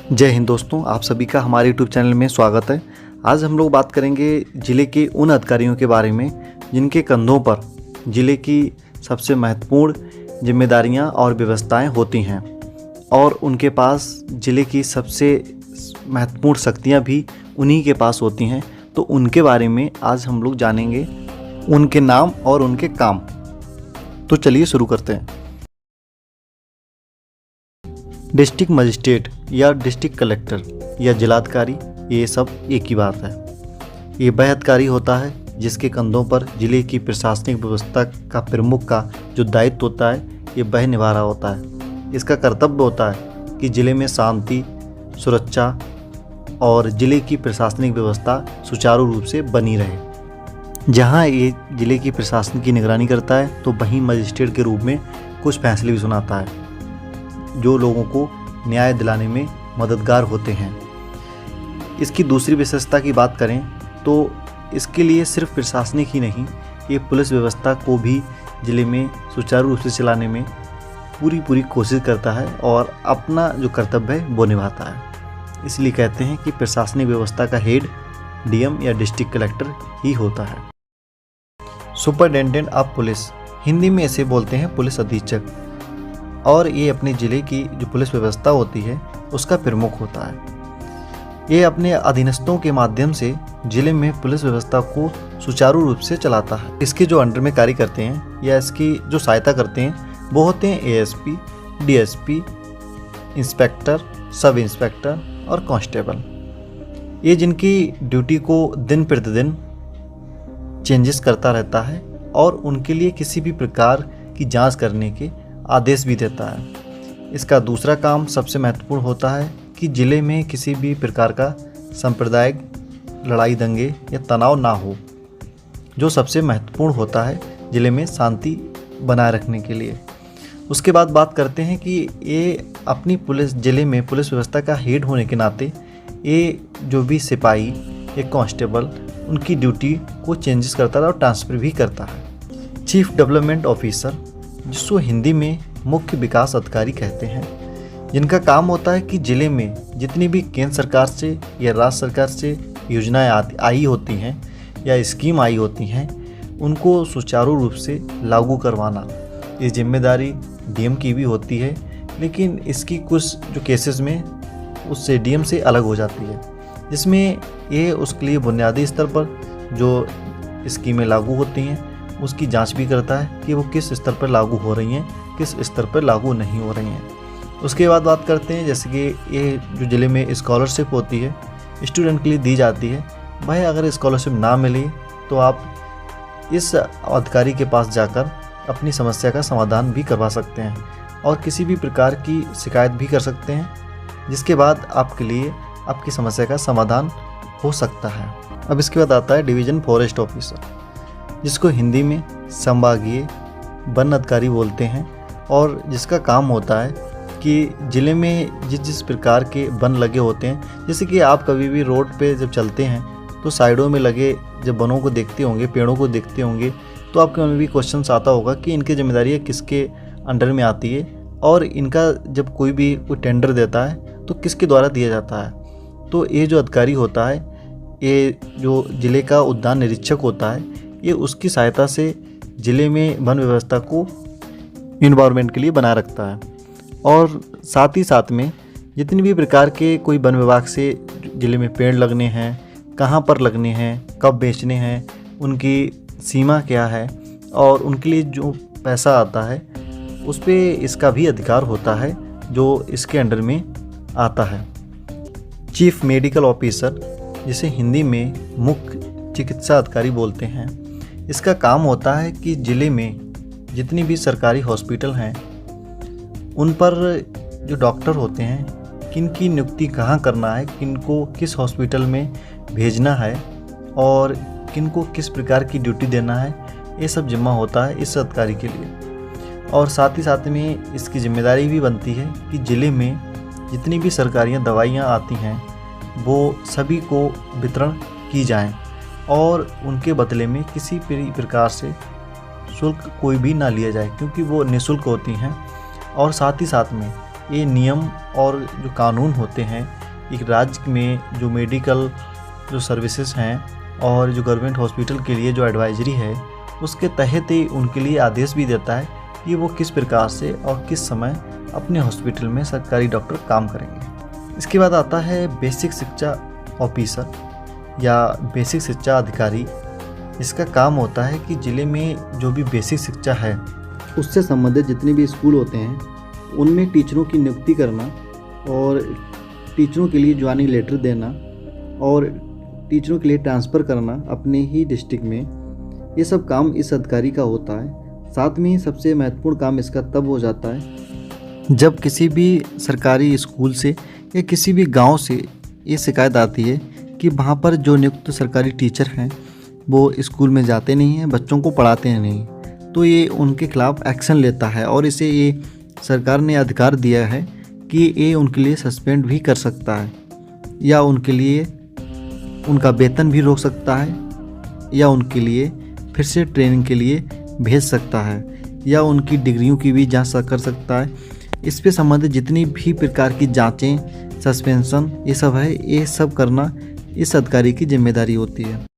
जय हिंद दोस्तों, आप सभी का हमारे यूट्यूब चैनल में स्वागत है। आज हम लोग बात करेंगे ज़िले के उन अधिकारियों के बारे में जिनके कंधों पर ज़िले की सबसे महत्वपूर्ण जिम्मेदारियां और व्यवस्थाएं होती हैं और उनके पास ज़िले की सबसे महत्वपूर्ण शक्तियां भी उन्हीं के पास होती हैं। तो उनके बारे में आज हम लोग जानेंगे, उनके नाम और उनके काम। तो चलिए शुरू करते हैं। डिस्ट्रिक्ट मजिस्ट्रेट या डिस्ट्रिक्ट कलेक्टर या जिलाधिकारी, ये सब एक ही बात है। ये वह अधिकारी होता है जिसके कंधों पर जिले की प्रशासनिक व्यवस्था का प्रमुख का जो दायित्व होता है, ये वह निभा रहा होता है। इसका कर्तव्य होता है कि जिले में शांति, सुरक्षा और जिले की प्रशासनिक व्यवस्था सुचारू रूप से बनी रहे। जहाँ ये जिले की प्रशासन की निगरानी करता है, तो वहीं मजिस्ट्रेट के रूप में कुछ फैसले भी सुनाता है जो लोगों को न्याय दिलाने में मददगार होते हैं। इसकी दूसरी विशेषता की बात करें तो इसके लिए सिर्फ प्रशासनिक ही नहीं, ये पुलिस व्यवस्था को भी ज़िले में सुचारू रूप से चलाने में पूरी कोशिश करता है और अपना जो कर्तव्य है वो निभाता है। इसलिए कहते हैं कि प्रशासनिक व्यवस्था का हेड डीएम या डिस्ट्रिक्ट कलेक्टर ही होता है। सुपरिटेंडेंट ऑफ पुलिस, हिंदी में इसे बोलते हैं पुलिस अधीक्षक, और ये अपने ज़िले की जो पुलिस व्यवस्था होती है उसका प्रमुख होता है। ये अपने अधीनस्थों के माध्यम से ज़िले में पुलिस व्यवस्था को सुचारू रूप से चलाता है। इसके जो अंडर में कार्य करते हैं या इसकी जो सहायता करते हैं वो होते हैं ASP, DSP, inspector, sub inspector और कांस्टेबल। ये जिनकी ड्यूटी को दिन प्रतिदिन चेंजेस करता रहता है और उनके लिए किसी भी प्रकार की जांच करने के आदेश भी देता है। इसका दूसरा काम सबसे महत्वपूर्ण होता है कि ज़िले में किसी भी प्रकार का सांप्रदायिक लड़ाई, दंगे या तनाव ना हो, जो सबसे महत्वपूर्ण होता है ज़िले में शांति बनाए रखने के लिए। उसके बाद बात करते हैं कि ये अपनी पुलिस ज़िले में पुलिस व्यवस्था का हेड होने के नाते ये जो भी सिपाही या कांस्टेबल उनकी ड्यूटी को चेंजेस करता है और ट्रांसफ़र भी करता है। चीफ डेवलपमेंट ऑफिसर, जिसको हिंदी में मुख्य विकास अधिकारी कहते हैं, जिनका काम होता है कि ज़िले में जितनी भी केंद्र सरकार से या राज्य सरकार से योजनाएं आई होती हैं या स्कीम आई होती हैं, उनको सुचारू रूप से लागू करवाना। ये जिम्मेदारी डीएम की भी होती है, लेकिन इसकी कुछ जो केसेस में उससे डीएम से अलग हो जाती है, जिसमें ये उसके लिए बुनियादी स्तर पर जो स्कीमें लागू होती हैं उसकी जांच भी करता है कि वो किस स्तर पर लागू हो रही हैं, किस स्तर पर लागू नहीं हो रही हैं। उसके बाद बात करते हैं जैसे कि ये जो ज़िले में स्कॉलरशिप होती है, स्टूडेंट के लिए दी जाती है। भाई अगर स्कॉलरशिप ना मिले तो आप इस अधिकारी के पास जाकर अपनी समस्या का समाधान भी करवा सकते हैं और किसी भी प्रकार की शिकायत भी कर सकते हैं, जिसके बाद आपके लिए आपकी समस्या का समाधान हो सकता है। अब इसके बाद आता है डिवीज़न फॉरेस्ट ऑफिसर, जिसको हिंदी में संभागीय वन अधिकारी बोलते हैं और जिसका काम होता है कि ज़िले में जिस प्रकार के वन लगे होते हैं, जैसे कि आप कभी भी रोड पे जब चलते हैं तो साइडों में लगे जब वनों को देखते होंगे, पेड़ों को देखते होंगे, तो आपके मन में भी क्वेश्चन आता होगा कि इनकी जिम्मेदारी किसके अंडर में आती है और इनका जब कोई टेंडर देता है तो किसके द्वारा दिया जाता है। तो ये जो अधिकारी होता है, ये जो ज़िले का उद्यान निरीक्षक होता है, ये उसकी सहायता से ज़िले में वन व्यवस्था को इन्वायरमेंट के लिए बनाए रखता है और साथ ही साथ में जितनी भी प्रकार के कोई वन विभाग से ज़िले में पेड़ लगने हैं, कहाँ पर लगने हैं, कब बेचने हैं, उनकी सीमा क्या है और उनके लिए जो पैसा आता है उस पर इसका भी अधिकार होता है जो इसके अंडर में आता है। चीफ मेडिकल ऑफिसर, जिसे हिंदी में मुख्य चिकित्सा अधिकारी बोलते हैं, इसका काम होता है कि ज़िले में जितनी भी सरकारी हॉस्पिटल हैं उन पर जो डॉक्टर होते हैं, किन की नियुक्ति कहाँ करना है, किन को किस हॉस्पिटल में भेजना है और किन को किस प्रकार की ड्यूटी देना है, ये सब जिम्मा होता है इस अधिकारी के लिए। और साथ ही साथ में इसकी जिम्मेदारी भी बनती है कि ज़िले में जितनी भी सरकारी दवाइयाँ आती हैं वो सभी को वितरण की जाएँ और उनके बदले में किसी प्रकार से शुल्क कोई भी ना लिया जाए, क्योंकि वो निःशुल्क होती हैं। और साथ ही साथ में ये नियम और जो कानून होते हैं एक राज्य में जो मेडिकल जो सर्विसेज हैं और जो गवर्नमेंट हॉस्पिटल के लिए जो एडवाइजरी है, उसके तहत ही उनके लिए आदेश भी देता है कि वो किस प्रकार से और किस समय अपने हॉस्पिटल में सरकारी डॉक्टर काम करेंगे। इसके बाद आता है बेसिक शिक्षा ऑफिसर या बेसिक शिक्षा अधिकारी। इसका काम होता है कि ज़िले में जो भी बेसिक शिक्षा है उससे संबंधित जितने भी स्कूल होते हैं उनमें टीचरों की नियुक्ति करना और टीचरों के लिए ज्वाइनिंग लेटर देना और टीचरों के लिए ट्रांसफ़र करना अपने ही डिस्ट्रिक्ट में, ये सब काम इस अधिकारी का होता है। साथ में ही सबसे महत्वपूर्ण काम इसका तब हो जाता है जब किसी भी सरकारी स्कूल से या किसी भी गांव से ये शिकायत आती है कि वहाँ पर जो नियुक्त सरकारी टीचर हैं वो स्कूल में जाते नहीं हैं, बच्चों को पढ़ाते हैं नहीं, तो ये उनके खिलाफ़ एक्शन लेता है और इसे ये सरकार ने अधिकार दिया है कि ये उनके लिए सस्पेंड भी कर सकता है या उनके लिए उनका वेतन भी रोक सकता है या उनके लिए फिर से ट्रेनिंग के लिए भेज सकता है या उनकी डिग्रियों की भी जांच कर सकता है। इस पे संबंधित जितनी भी प्रकार की जांचें, सस्पेंशन, ये सब है, ये सब करना इस अधिकारी की जिम्मेदारी होती है।